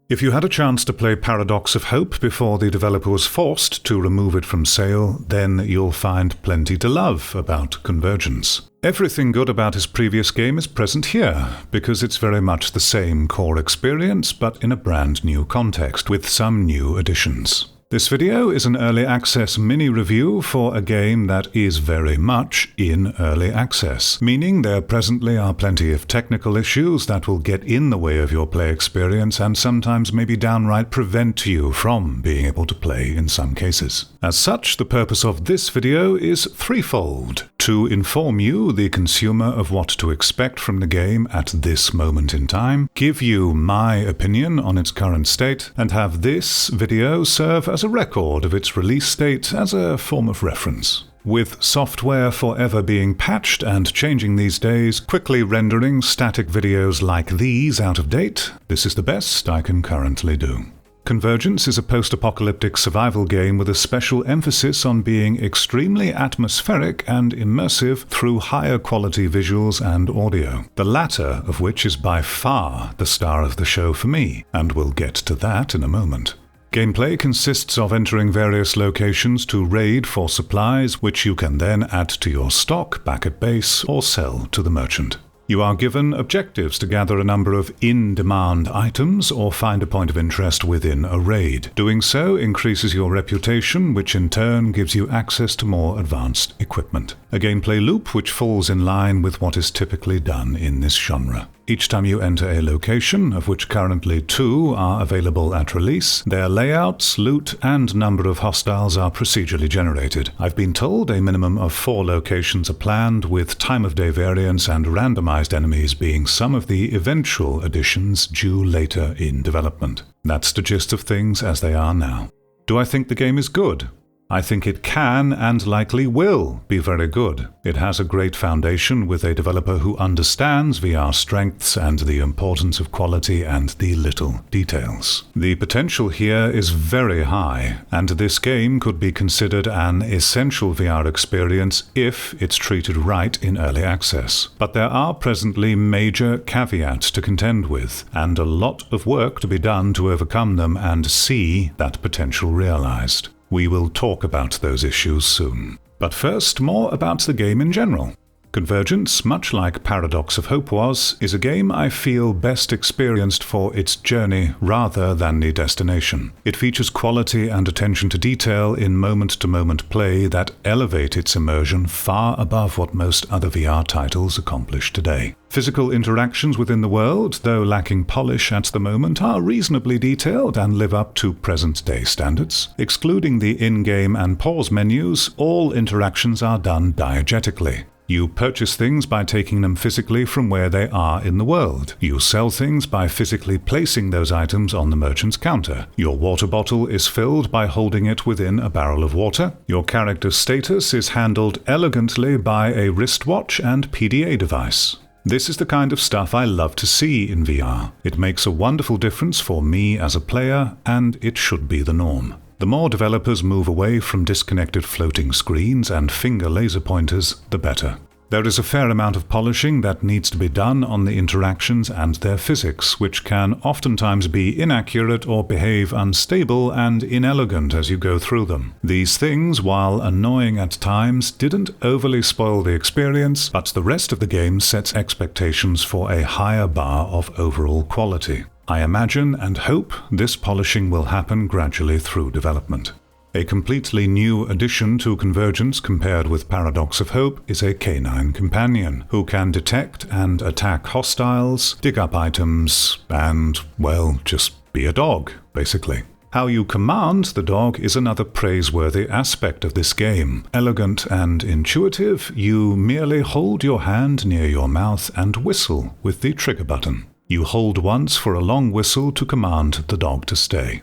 If you had a chance to play Paradox of Hope before the developer was forced to remove it from sale, then you'll find plenty to love about Convergence. Everything good about his previous game is present here, because it's very much the same core experience, but in a brand new context, with some new additions. This video is an early access mini-review for a game that is very much in early access, meaning there presently are plenty of technical issues that will get in the way of your play experience and sometimes maybe downright prevent you from being able to play in some cases. As such, the purpose of this video is threefold: to inform you, the consumer, of what to expect from the game at this moment in time, give you my opinion on its current state, and have this video serve as a record of its release date as a form of reference. With software forever being patched and changing these days, quickly rendering static videos like these out of date, this is the best I can currently do. Convergence is a post-apocalyptic survival game with a special emphasis on being extremely atmospheric and immersive through higher quality visuals and audio, the latter of which is by far the star of the show for me, and we'll get to that in a moment. Gameplay consists of entering various locations to raid for supplies, which you can then add to your stock back at base or sell to the merchant. You are given objectives to gather a number of in-demand items or find a point of interest within a raid. Doing so increases your reputation, which in turn gives you access to more advanced equipment. A gameplay loop which falls in line with what is typically done in this genre. Each time you enter a location, of which currently 2 are available at release, their layouts, loot, and number of hostiles are procedurally generated. I've been told a minimum of 4 locations are planned, with time of day variance and randomized enemies being some of the eventual additions due later in development. That's the gist of things as they are now. Do I think the game is good? I think it can and likely will be very good. It has a great foundation with a developer who understands VR strengths and the importance of quality and the little details. The potential here is very high, and this game could be considered an essential VR experience if it's treated right in early access. But there are presently major caveats to contend with, and a lot of work to be done to overcome them and see that potential realized. We will talk about those issues soon. But first, more about the game in general. Convergence, much like Paradox of Hope was, is a game I feel best experienced for its journey rather than the destination. It features quality and attention to detail in moment-to-moment play that elevate its immersion far above what most other VR titles accomplish today. Physical interactions within the world, though lacking polish at the moment, are reasonably detailed and live up to present-day standards. Excluding the in-game and pause menus, all interactions are done diegetically. You purchase things by taking them physically from where they are in the world. You sell things by physically placing those items on the merchant's counter. Your water bottle is filled by holding it within a barrel of water. Your character's status is handled elegantly by a wristwatch and PDA device. This is the kind of stuff I love to see in VR. It makes a wonderful difference for me as a player, and it should be the norm. The more developers move away from disconnected floating screens and finger laser pointers, the better. There is a fair amount of polishing that needs to be done on the interactions and their physics, which can oftentimes be inaccurate or behave unstable and inelegant as you go through them. These things, while annoying at times, didn't overly spoil the experience, but the rest of the game sets expectations for a higher bar of overall quality. I imagine and hope this polishing will happen gradually through development. A completely new addition to Convergence compared with Paradox of Hope is a canine companion, who can detect and attack hostiles, dig up items, and, well, just be a dog, basically. How you command the dog is another praiseworthy aspect of this game. Elegant and intuitive, you merely hold your hand near your mouth and whistle with the trigger button. You hold once for a long whistle to command the dog to stay.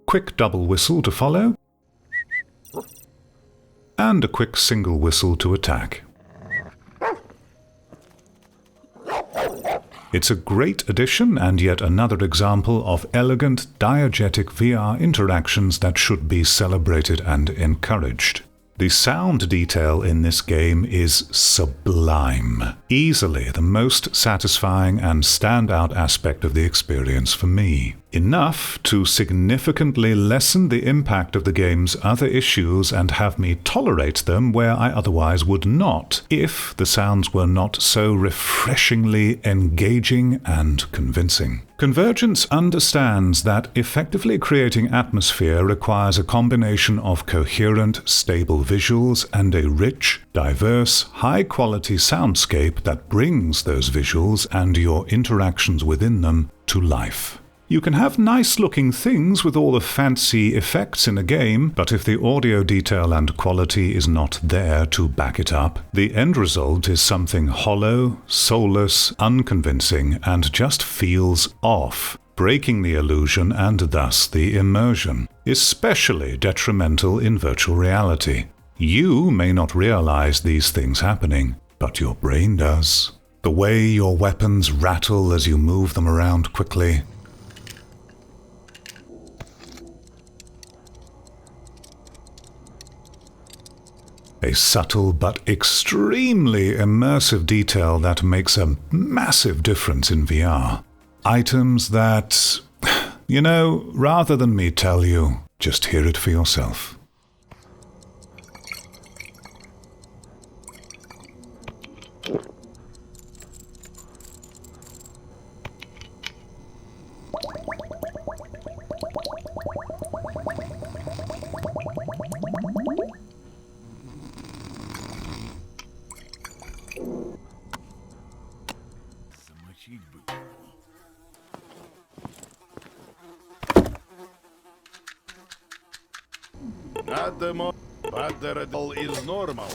Quick double whistle to follow, and a quick single whistle to attack. It's a great addition and yet another example of elegant, diegetic VR interactions that should be celebrated and encouraged. The sound detail in this game is sublime, easily the most satisfying and standout aspect of the experience for me. Enough to significantly lessen the impact of the game's other issues and have me tolerate them where I otherwise would not, if the sounds were not so refreshingly engaging and convincing. Convergence understands that effectively creating atmosphere requires a combination of coherent, stable visuals and a rich, diverse, high-quality soundscape that brings those visuals and your interactions within them to life. You can have nice-looking things with all the fancy effects in a game, but if the audio detail and quality is not there to back it up, the end result is something hollow, soulless, unconvincing, and just feels off, breaking the illusion and thus the immersion, especially detrimental in virtual reality. You may not realize these things happening, but your brain does. The way your weapons rattle as you move them around quickly, a subtle but extremely immersive detail that makes a massive difference in VR. Items that, rather than me tell you, just hear it for yourself. But is normal.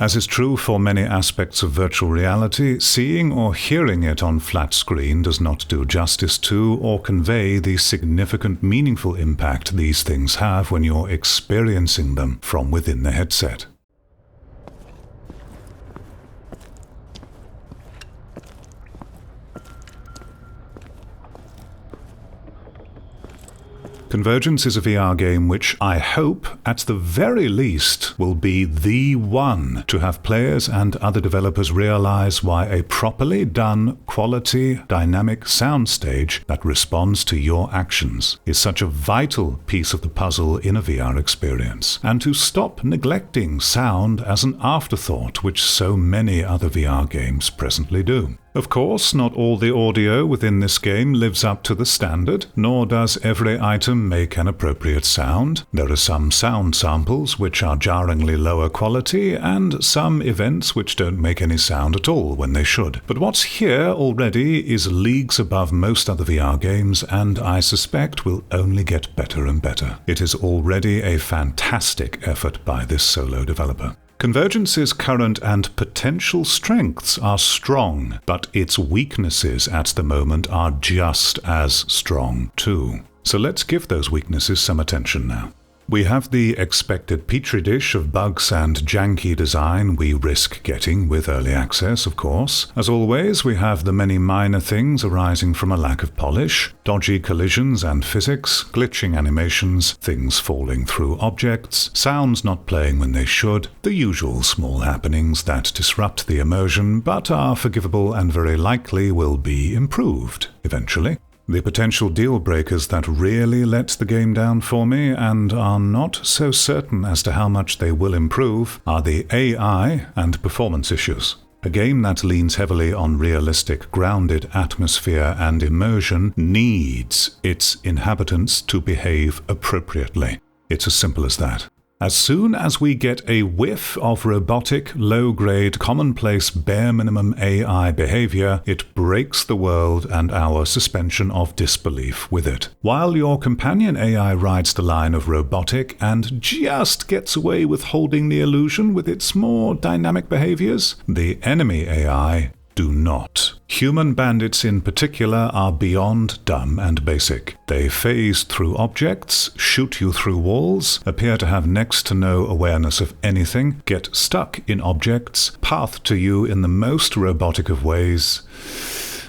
As is true for many aspects of virtual reality, seeing or hearing it on flat screen does not do justice to or convey the significant, meaningful impact these things have when you're experiencing them from within the headset. Convergence is a VR game which I hope, at the very least, will be the one to have players and other developers realize why a properly done, quality, dynamic soundstage that responds to your actions is such a vital piece of the puzzle in a VR experience, and to stop neglecting sound as an afterthought, which so many other VR games presently do. Of course, not all the audio within this game lives up to the standard, nor does every item make an appropriate sound. There are some sound samples which are jarringly lower quality, and some events which don't make any sound at all when they should. But what's here already is leagues above most other VR games, and I suspect will only get better and better. It is already a fantastic effort by this solo developer. Convergence's current and potential strengths are strong, but its weaknesses at the moment are just as strong too. So let's give those weaknesses some attention now. We have the expected petri dish of bugs and janky design we risk getting with early access, of course. As always, we have the many minor things arising from a lack of polish, dodgy collisions and physics, glitching animations, things falling through objects, sounds not playing when they should, the usual small happenings that disrupt the immersion but are forgivable and very likely will be improved eventually. The potential deal breakers that really let the game down for me and are not so certain as to how much they will improve are the AI and performance issues. A game that leans heavily on realistic, grounded atmosphere and immersion needs its inhabitants to behave appropriately. It's as simple as that. As soon as we get a whiff of robotic, low-grade, commonplace, bare-minimum AI behavior, it breaks the world and our suspension of disbelief with it. While your companion AI rides the line of robotic and just gets away with holding the illusion with its more dynamic behaviors, the enemy AI do not. Human bandits in particular are beyond dumb and basic. They phase through objects, shoot you through walls, appear to have next to no awareness of anything, get stuck in objects, path to you in the most robotic of ways.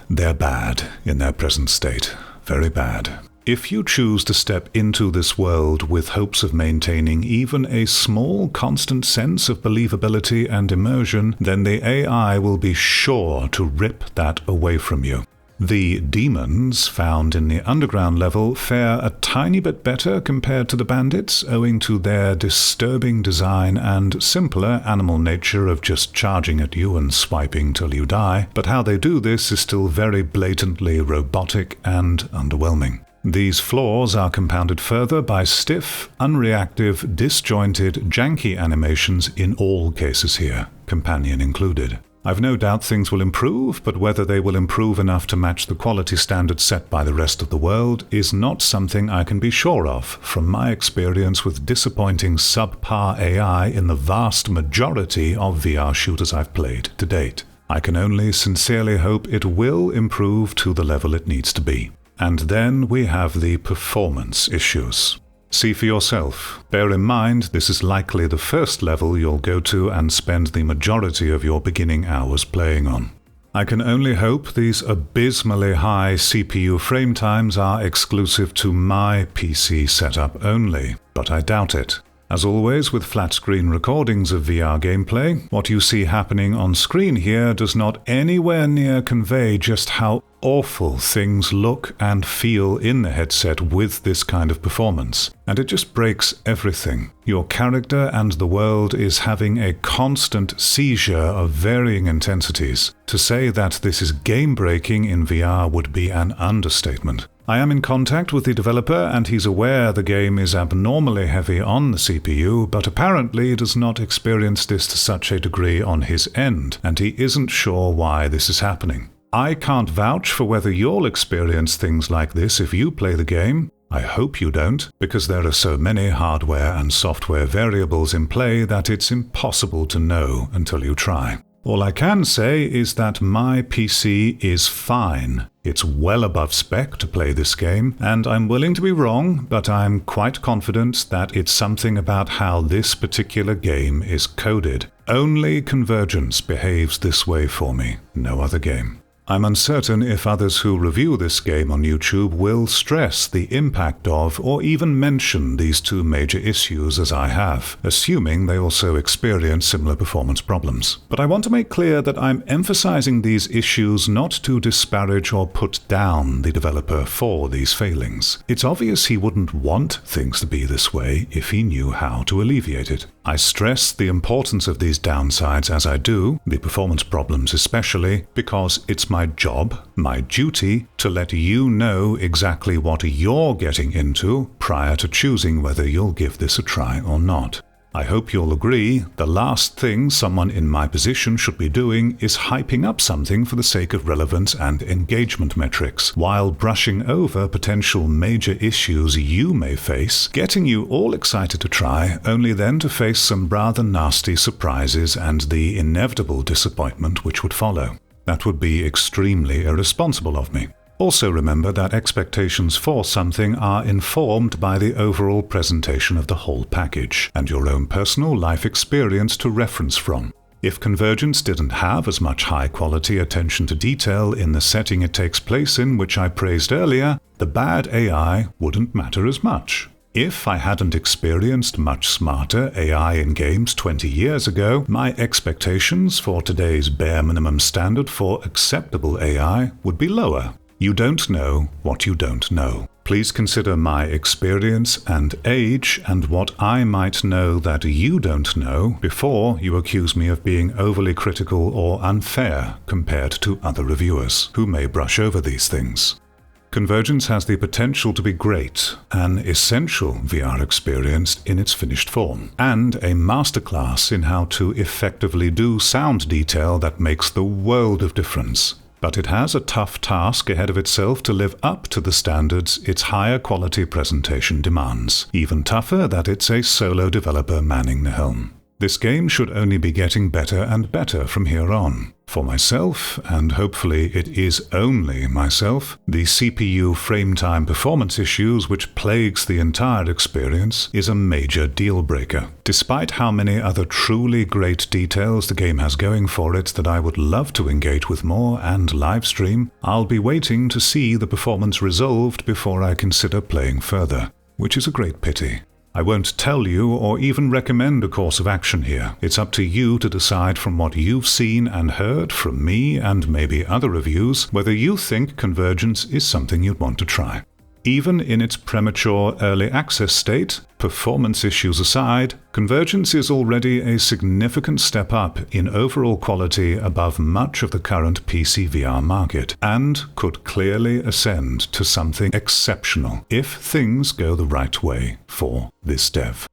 They're bad in their present state. Very bad. If you choose to step into this world with hopes of maintaining even a small constant sense of believability and immersion, then the AI will be sure to rip that away from you. The demons found in the underground level fare a tiny bit better compared to the bandits, owing to their disturbing design and simpler animal nature of just charging at you and swiping till you die, but how they do this is still very blatantly robotic and underwhelming. These flaws are compounded further by stiff, unreactive, disjointed, janky animations in all cases here, companion included. I've no doubt things will improve, but whether they will improve enough to match the quality standards set by the rest of the world is not something I can be sure of from my experience with disappointing subpar AI in the vast majority of VR shooters I've played to date. I can only sincerely hope it will improve to the level it needs to be. And then we have the performance issues. See for yourself. Bear in mind, this is likely the first level you'll go to and spend the majority of your beginning hours playing on. I can only hope these abysmally high CPU frame times are exclusive to my PC setup only, but I doubt it. As always with flat-screen recordings of VR gameplay, what you see happening on screen here does not anywhere near convey just how awful things look and feel in the headset with this kind of performance. And it just breaks everything. Your character and the world is having a constant seizure of varying intensities. To say that this is game-breaking in VR would be an understatement. I am in contact with the developer and he's aware the game is abnormally heavy on the CPU, but apparently does not experience this to such a degree on his end, and he isn't sure why this is happening. I can't vouch for whether you'll experience things like this if you play the game. I hope you don't, because there are so many hardware and software variables in play that it's impossible to know until you try. All I can say is that my PC is fine. It's well above spec to play this game, and I'm willing to be wrong, but I'm quite confident that it's something about how this particular game is coded. Only Convergence behaves this way for me, no other game. I'm uncertain if others who review this game on YouTube will stress the impact of or even mention these two major issues as I have, assuming they also experience similar performance problems. But I want to make clear that I'm emphasizing these issues not to disparage or put down the developer for these failings. It's obvious he wouldn't want things to be this way if he knew how to alleviate it. I stress the importance of these downsides as I do, the performance problems especially, because it's my job, my duty, to let you know exactly what you're getting into prior to choosing whether you'll give this a try or not. I hope you'll agree, the last thing someone in my position should be doing is hyping up something for the sake of relevance and engagement metrics, while brushing over potential major issues you may face, getting you all excited to try, only then to face some rather nasty surprises and the inevitable disappointment which would follow. That would be extremely irresponsible of me. Also remember that expectations for something are informed by the overall presentation of the whole package, and your own personal life experience to reference from. If Convergence didn't have as much high-quality attention to detail in the setting it takes place in, which I praised earlier, the bad AI wouldn't matter as much. If I hadn't experienced much smarter AI in games 20 years ago, my expectations for today's bare minimum standard for acceptable AI would be lower. You don't know what you don't know. Please consider my experience and age and what I might know that you don't know before you accuse me of being overly critical or unfair compared to other reviewers who may brush over these things. Convergence has the potential to be great, an essential VR experience in its finished form, and a masterclass in how to effectively do sound detail that makes the world of difference. But it has a tough task ahead of itself to live up to the standards its higher quality presentation demands. Even tougher that it's a solo developer manning the helm. This game should only be getting better and better from here on. For myself, and hopefully it is only myself, the CPU frame time performance issues which plagues the entire experience is a major deal breaker. Despite how many other truly great details the game has going for it that I would love to engage with more and livestream, I'll be waiting to see the performance resolved before I consider playing further, which is a great pity. I won't tell you or even recommend a course of action here. It's up to you to decide from what you've seen and heard from me and maybe other reviews whether you think Convergence is something you'd want to try. Even in its premature early access state, performance issues aside, Convergence is already a significant step up in overall quality above much of the current PC VR market, and could clearly ascend to something exceptional if things go the right way for this dev.